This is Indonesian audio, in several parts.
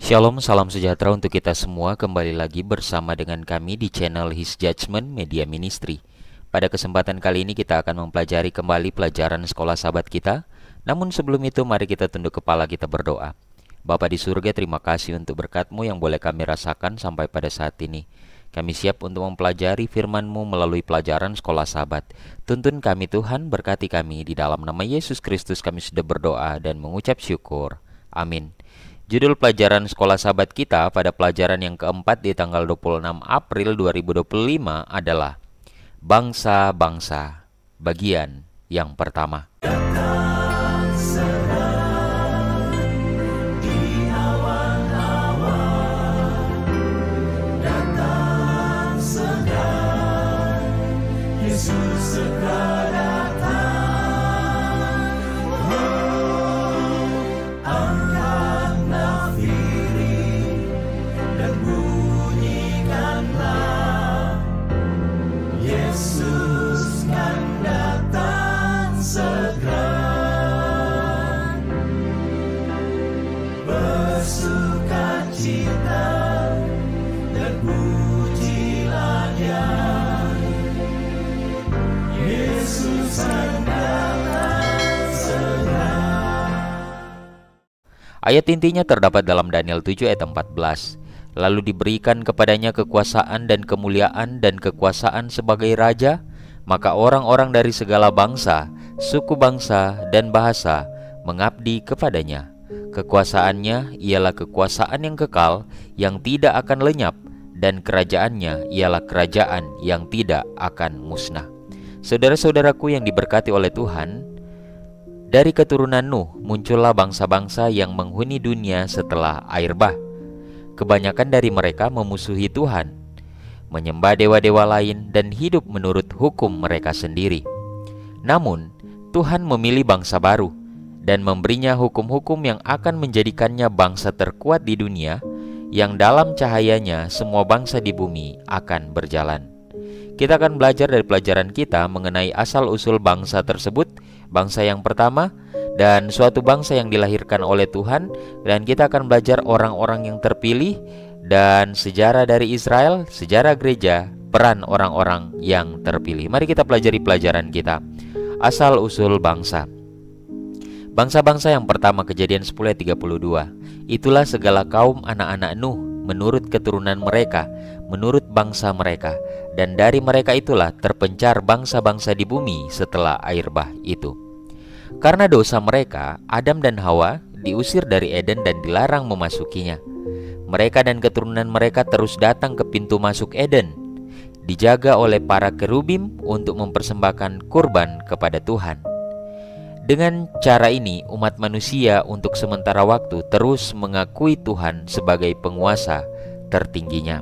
Shalom, salam sejahtera untuk kita semua. Kembali lagi bersama dengan kami di channel His Judgment Media Ministry. Pada kesempatan kali ini kita akan mempelajari kembali pelajaran sekolah sahabat kita. Namun sebelum itu mari kita tunduk kepala, kita berdoa. Bapa di surga, terima kasih untuk berkat-Mu yang boleh kami rasakan sampai pada saat ini. Kami siap untuk mempelajari firman-Mu melalui pelajaran sekolah sahabat. Tuntun kami Tuhan, berkati kami. Di dalam nama Yesus Kristus kami sudah berdoa dan mengucap syukur. Amin. Judul pelajaran sekolah sahabat kita pada pelajaran yang keempat di tanggal 26 April 2025 adalah Bangsa-bangsa, bagian yang pertama. Ayat intinya terdapat dalam Daniel 7 ayat 14. Lalu diberikan kepadanya kekuasaan dan kemuliaan dan kekuasaan sebagai raja, maka orang-orang dari segala bangsa, suku bangsa, dan bahasa mengabdi kepadanya. Kekuasaannya ialah kekuasaan yang kekal, yang tidak akan lenyap, dan kerajaannya ialah kerajaan yang tidak akan musnah. Saudara-saudaraku yang diberkati oleh Tuhan, dari keturunan Nuh muncullah bangsa-bangsa yang menghuni dunia setelah air bah. Kebanyakan dari mereka memusuhi Tuhan, menyembah dewa-dewa lain, dan hidup menurut hukum mereka sendiri. Namun, Tuhan memilih bangsa baru dan memberinya hukum-hukum yang akan menjadikannya bangsa terkuat di dunia, yang dalam cahayanya semua bangsa di bumi akan berjalan. Kita akan belajar dari pelajaran kita mengenai asal-usul bangsa tersebut, bangsa yang pertama, dan suatu bangsa yang dilahirkan oleh Tuhan. Dan kita akan belajar orang-orang yang terpilih, dan sejarah dari Israel, sejarah gereja, peran orang-orang yang terpilih. Mari kita pelajari pelajaran kita. Asal-usul bangsa. Bangsa-bangsa yang pertama, Kejadian 10 ayat 32. Itulah segala kaum anak-anak Nuh menurut keturunan mereka, menurut bangsa mereka, dan dari mereka itulah terpencar bangsa-bangsa di bumi setelah air bah itu. Karena dosa mereka, Adam dan Hawa diusir dari Eden dan dilarang memasukinya. Mereka dan keturunan mereka terus datang ke pintu masuk Eden, dijaga oleh para kerubim untuk mempersembahkan kurban kepada Tuhan. Dengan cara ini, umat manusia untuk sementara waktu terus mengakui Tuhan sebagai penguasa tertingginya.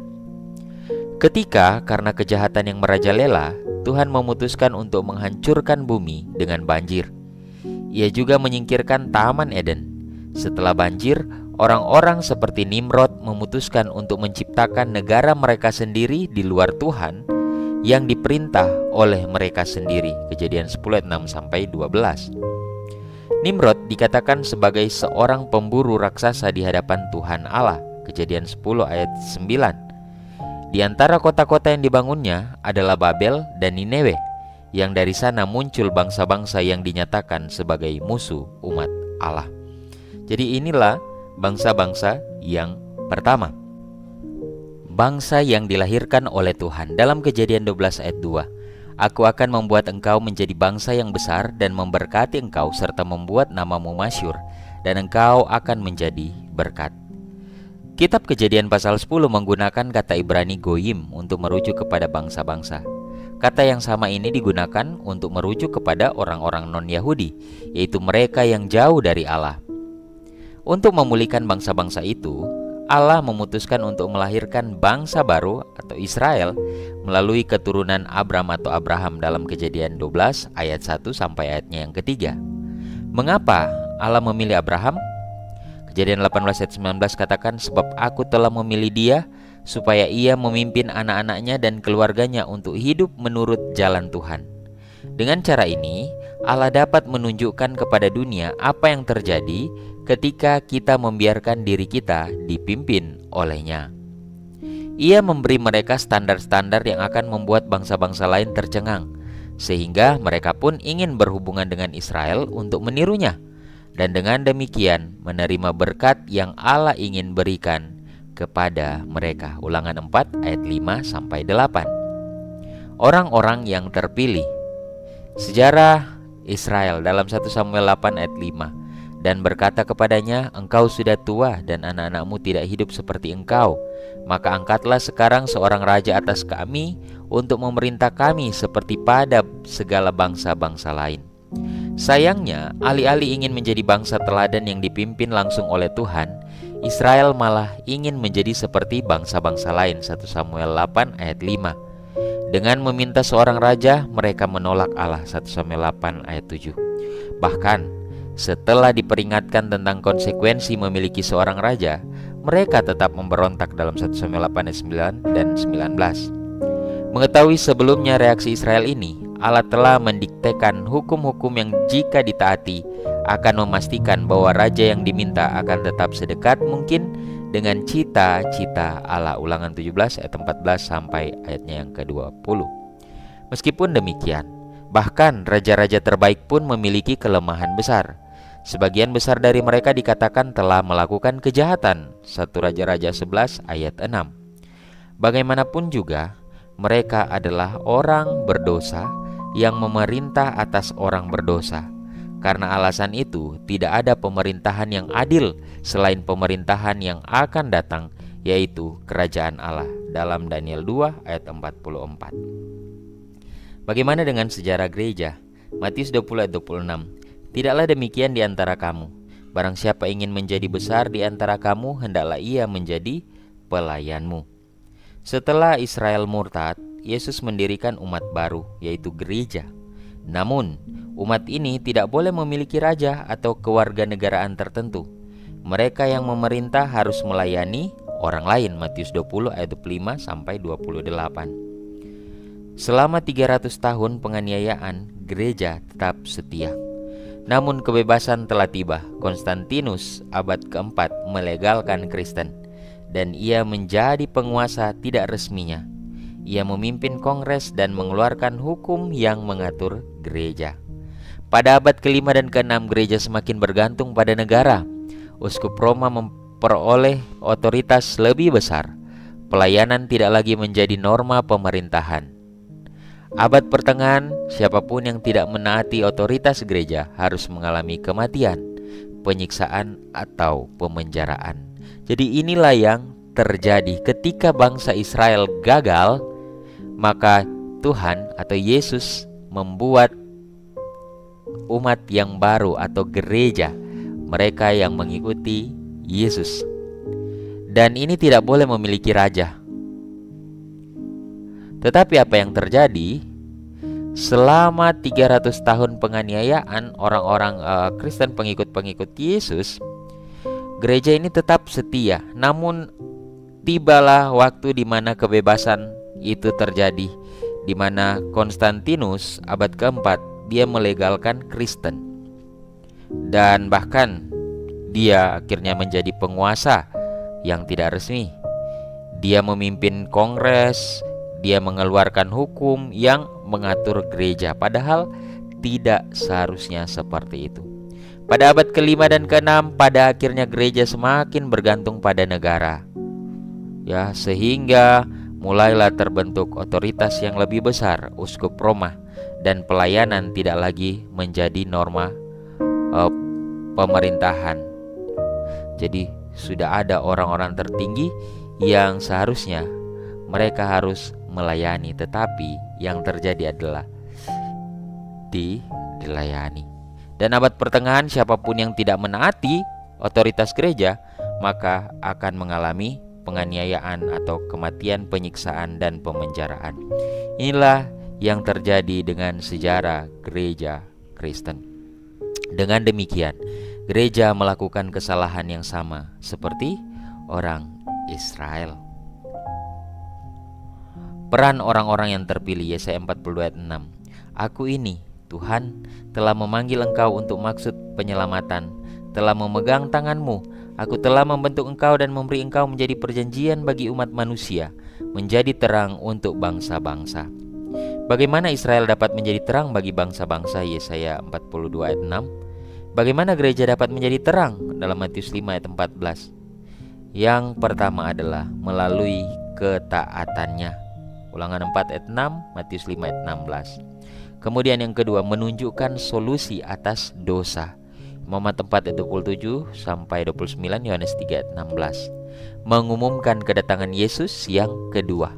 Ketika karena kejahatan yang merajalela, Tuhan memutuskan untuk menghancurkan bumi dengan banjir. Ia juga menyingkirkan Taman Eden. Setelah banjir, orang-orang seperti Nimrod memutuskan untuk menciptakan negara mereka sendiri di luar Tuhan, yang diperintah oleh mereka sendiri. Kejadian 10 ayat 6-12. Nimrod dikatakan sebagai seorang pemburu raksasa di hadapan Tuhan Allah. Kejadian 10 ayat 9. Di antara kota-kota yang dibangunnya adalah Babel dan Nineve, yang dari sana muncul bangsa-bangsa yang dinyatakan sebagai musuh umat Allah. Jadi inilah bangsa-bangsa yang pertama. Bangsa yang dilahirkan oleh Tuhan. Dalam Kejadian 12 ayat 2, Aku akan membuat engkau menjadi bangsa yang besar dan memberkati engkau serta membuat namamu masyhur, dan engkau akan menjadi berkat. Kitab Kejadian pasal 10 menggunakan kata Ibrani goyim untuk merujuk kepada bangsa-bangsa. Kata yang sama ini digunakan untuk merujuk kepada orang-orang non-Yahudi, yaitu mereka yang jauh dari Allah. Untuk memulihkan bangsa-bangsa itu, Allah memutuskan untuk melahirkan bangsa baru atau Israel melalui keturunan Abram atau Abraham dalam Kejadian 12 ayat 1 sampai ayatnya yang ketiga. Mengapa Allah memilih Abraham? Kejadian 18 ayat 19 katakan, sebab aku telah memilih dia supaya ia memimpin anak-anaknya dan keluarganya untuk hidup menurut jalan Tuhan. Dengan cara ini, Allah dapat menunjukkan kepada dunia apa yang terjadi ketika kita membiarkan diri kita dipimpin olehnya. Ia memberi mereka standar-standar yang akan membuat bangsa-bangsa lain tercengang, sehingga mereka pun ingin berhubungan dengan Israel untuk menirunya, dan dengan demikian menerima berkat yang Allah ingin berikan kepada mereka. Ulangan 4 ayat 5-8. Orang-orang yang terpilih. Sejarah Israel dalam 1 Samuel 8 ayat 5. Dan berkata kepadanya, engkau sudah tua dan anak-anakmu tidak hidup seperti engkau. Maka angkatlah sekarang seorang raja atas kami untuk memerintah kami seperti pada segala bangsa-bangsa lain. Sayangnya, alih-alih ingin menjadi bangsa teladan yang dipimpin langsung oleh Tuhan, Israel malah ingin menjadi seperti bangsa-bangsa lain. 1 Samuel 8 ayat 5. Dengan meminta seorang raja, mereka menolak Allah. 1 Samuel 8 ayat 7. Bahkan setelah diperingatkan tentang konsekuensi memiliki seorang raja, mereka tetap memberontak dalam 1 Samuel 8 ayat 9 dan 19. Mengetahui sebelumnya reaksi Israel ini, Allah telah mendiktekan hukum-hukum yang jika ditaati akan memastikan bahwa raja yang diminta akan tetap sedekat mungkin dengan cita-cita Allah. Ulangan 17 ayat 14 sampai ayatnya yang ke-20. Meskipun demikian, bahkan raja-raja terbaik pun memiliki kelemahan besar. Sebagian besar dari mereka dikatakan telah melakukan kejahatan. 1 Raja-Raja 11 ayat 6. Bagaimanapun juga, mereka adalah orang berdosa yang memerintah atas orang berdosa. Karena alasan itu, tidak ada pemerintahan yang adil selain pemerintahan yang akan datang, yaitu kerajaan Allah. Dalam Daniel 2 ayat 44. Bagaimana dengan sejarah gereja? Matius 20 ayat 26. Tidaklah demikian di antara kamu. Barang siapa ingin menjadi besar di antara kamu, hendaklah ia menjadi pelayanmu. Setelah Israel murtad, Yesus mendirikan umat baru, yaitu gereja. Namun, umat ini tidak boleh memiliki raja atau kewarganegaraan tertentu. Mereka yang memerintah harus melayani orang lain. Matius 20 ayat 25-28. Selama 300 tahun penganiayaan, gereja tetap setia. Namun kebebasan telah tiba. Konstantinus abad keempat melegalkan Kristen, dan ia menjadi penguasa tidak resminya. Ia memimpin kongres dan mengeluarkan hukum yang mengatur gereja. Pada abad kelima dan keenam, gereja semakin bergantung pada negara. Uskup Roma memperoleh otoritas lebih besar. Pelayanan tidak lagi menjadi norma pemerintahan. Abad pertengahan, siapapun yang tidak menaati otoritas gereja harus mengalami kematian, penyiksaan, atau pemenjaraan. Jadi inilah yang terjadi ketika bangsa Israel gagal, maka Tuhan atau Yesus membuat umat yang baru atau gereja, mereka yang mengikuti Yesus. Dan ini tidak boleh memiliki raja. Tetapi apa yang terjadi? Selama 300 tahun penganiayaan orang-orang Kristen pengikut-pengikut Yesus, gereja ini tetap setia. Namun tibalah waktu di mana kebebasan itu terjadi, di mana Konstantinus abad keempat dia melegalkan Kristen. Dan bahkan dia akhirnya menjadi penguasa yang tidak resmi. Dia memimpin kongres, dia mengeluarkan hukum yang mengatur gereja, padahal tidak seharusnya seperti itu. Pada abad kelima dan keenam, pada akhirnya gereja semakin bergantung pada negara. Ya, sehingga mulailah terbentuk otoritas yang lebih besar, uskup Roma, dan pelayanan tidak lagi menjadi norma pemerintahan. Jadi sudah ada orang-orang tertinggi yang seharusnya mereka harus melayani, tetapi yang terjadi adalah dilayani. Dan abad pertengahan, siapapun yang tidak menaati otoritas gereja, maka akan mengalami penganiayaan atau kematian, penyiksaan, dan pemenjaraan. Inilah yang terjadi dengan sejarah gereja Kristen. Dengan demikian, gereja melakukan kesalahan yang sama seperti orang Israel. Peran orang-orang yang terpilih, Yesaya 42 ayat 6. Aku ini, Tuhan telah memanggil engkau untuk maksud penyelamatan, telah memegang tanganmu. Aku telah membentuk engkau dan memberi engkau menjadi perjanjian bagi umat manusia, menjadi terang untuk bangsa-bangsa. Bagaimana Israel dapat menjadi terang bagi bangsa-bangsa? Yesaya 42 ayat 6. Bagaimana gereja dapat menjadi terang? Dalam Matius 5 ayat 14. Yang pertama adalah melalui ketaatannya. Ulangan 4 ayat 6, Matius 5 ayat 16. Kemudian yang kedua, menunjukkan solusi atas dosa. Muhammad 4 ayat 27 sampai 29, Yohanes 3 ayat 16. Mengumumkan kedatangan Yesus yang kedua.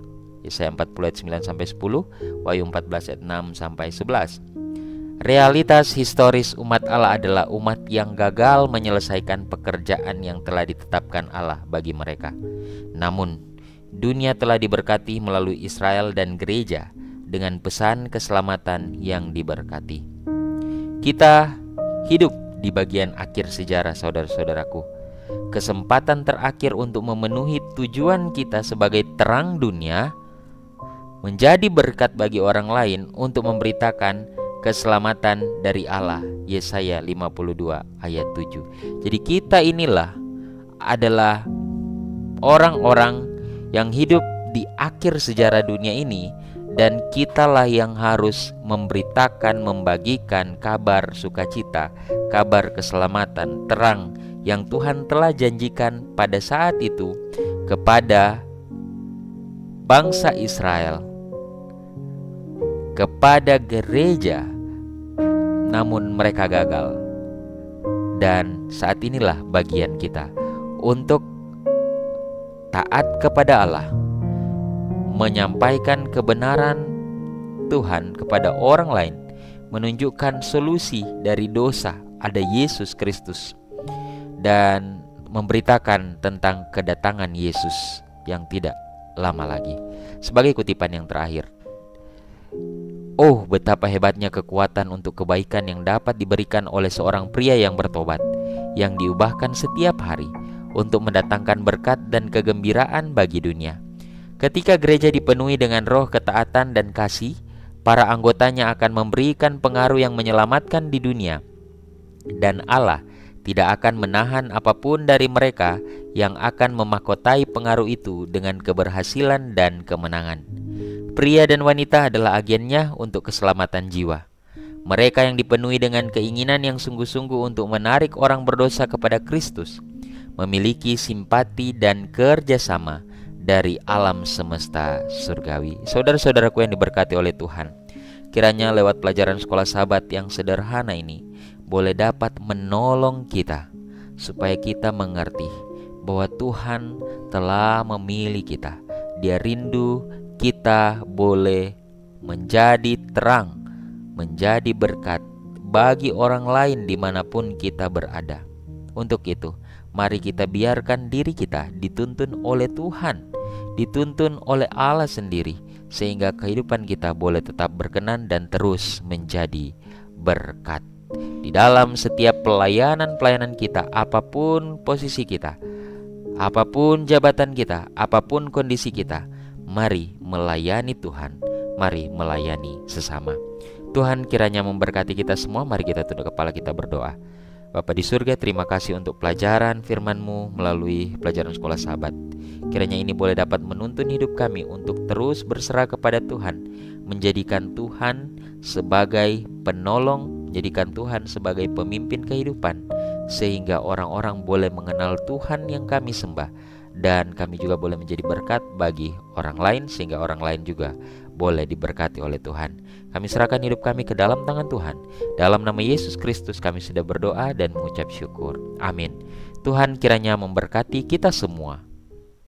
Yesaya 40 ayat 9 sampai 10, Wahyu 14 ayat 6 sampai 11. Realitas historis umat Allah adalah umat yang gagal menyelesaikan pekerjaan yang telah ditetapkan Allah bagi mereka. Namun, dunia telah diberkati melalui Israel dan gereja dengan pesan keselamatan yang diberkati. Kita hidup di bagian akhir sejarah, saudara-saudaraku. Kesempatan terakhir untuk memenuhi tujuan kita sebagai terang dunia, menjadi berkat bagi orang lain untuk memberitakan keselamatan dari Allah. Yesaya 52 ayat 7. Jadi kita inilah adalah orang-orang yang hidup di akhir sejarah dunia ini, dan kitalah yang harus memberitakan, membagikan kabar sukacita, kabar keselamatan, terang yang Tuhan telah janjikan pada saat itu kepada bangsa Israel, kepada gereja. Namun mereka gagal. Dan saat inilah bagian kita untuk taat kepada Allah, menyampaikan kebenaran Tuhan kepada orang lain, menunjukkan solusi dari dosa, ada Yesus Kristus, dan memberitakan tentang kedatangan Yesus yang tidak lama lagi. Sebagai kutipan yang terakhir, oh, betapa hebatnya kekuatan untuk kebaikan yang dapat diberikan oleh seorang pria yang bertobat, yang diubahkan setiap hari untuk mendatangkan berkat dan kegembiraan bagi dunia. Ketika gereja dipenuhi dengan roh ketaatan dan kasih, para anggotanya akan memberikan pengaruh yang menyelamatkan di dunia, dan Allah tidak akan menahan apapun dari mereka yang akan memahkotai pengaruh itu dengan keberhasilan dan kemenangan. Pria dan wanita adalah agennya untuk keselamatan jiwa. Mereka yang dipenuhi dengan keinginan yang sungguh-sungguh untuk menarik orang berdosa kepada Kristus, memiliki simpati dan kerjasama dari alam semesta surgawi. Saudara-saudaraku yang diberkati oleh Tuhan, kiranya lewat pelajaran sekolah sahabat yang sederhana ini boleh dapat menolong kita, supaya kita mengerti bahwa Tuhan telah memilih kita. Dia rindu kita boleh menjadi terang, menjadi berkat bagi orang lain dimanapun kita berada. Untuk itu, mari kita biarkan diri kita dituntun oleh Tuhan, dituntun oleh Allah sendiri, sehingga kehidupan kita boleh tetap berkenan dan terus menjadi berkat. Di dalam setiap pelayanan kita, apapun posisi kita, apapun jabatan kita, apapun kondisi kita, mari melayani Tuhan, mari melayani sesama. Tuhan kiranya memberkati kita semua. Mari kita tunduk kepala, kita berdoa. Bapa di surga, terima kasih untuk pelajaran firman-Mu melalui pelajaran sekolah sahabat. Kiranya ini boleh dapat menuntun hidup kami untuk terus berserah kepada Tuhan, menjadikan Tuhan sebagai penolong, menjadikan Tuhan sebagai pemimpin kehidupan, sehingga orang-orang boleh mengenal Tuhan yang kami sembah, dan kami juga boleh menjadi berkat bagi orang lain, sehingga orang lain juga boleh diberkati oleh Tuhan. Kami serahkan hidup kami ke dalam tangan Tuhan. Dalam nama Yesus Kristus kami sudah berdoa dan mengucap syukur. Amin. Tuhan kiranya memberkati kita semua.